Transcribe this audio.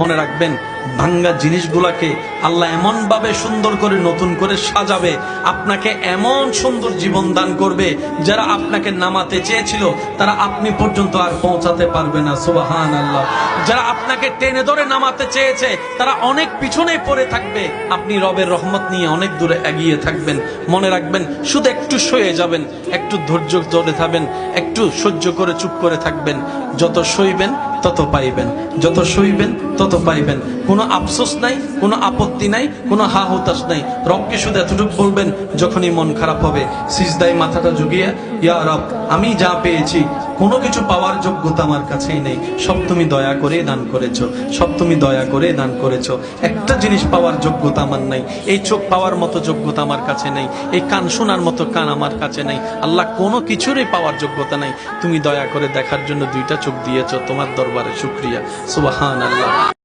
মনে রাখবেন, ভাঙ্গা জিনিসগুলাকে আল্লাহ এমন ভাবে সুন্দর করে নতুন করে সাজাবে, আপনাকে এমন সুন্দর জীবন দান করবে, যারা আপনাকে নামাতে চেয়েছিল তারা আপনি পর্যন্ত আর পৌঁছাতে পারবে না। সুবহানাল্লাহ। যারা আপনাকে টেনে ধরে নামাতে চেয়েছে তারা অনেক পিছনে পড়ে থাকবে, আপনি রবের রহমত নিয়ে অনেক দূরে এগিয়ে থাকবেন। মনে রাখবেন, শুধু একটু সয়ে যাবেন, একটু ধৈর্য ধরে থাকবেন, একটু সহ্য করে চুপ করে থাকবেন। যত সইবেন তত পাইবেন, যত সইবেন তত পাইবেন। কোনো আফসোস নাই, কোনো আপত্তি নাই, কোনো হা হুতাশ নাই। রবকে শুধু এতটুকু বলবেন, যখনই মন খারাপ হবে সিজদায় মাথাটা ঝুঁকিয়ে, ইয়া রব, আমি যা পেয়েছি কোনো কিছু পাওয়ার যোগ্যতা আমার কাছেই নেই, সব তুমি দয়া করে দান করেছো, সব তুমি দয়া করে দান করেছো। একটা জিনিস পাওয়ার যোগ্যতা আমার নাই, এই চোখ পাওয়ার মতো যোগ্যতা আমার কাছে নেই, এই কান শোনার মতো কান আমার কাছে নেই। আল্লাহ, কোনো কিছুরই পাওয়ার যোগ্যতা নাই, তুমি দয়া করে দেখার জন্য দুইটা চোখ দিয়েছো, তোমার দরবারে শুকরিয়া। সুবহানাল্লাহ।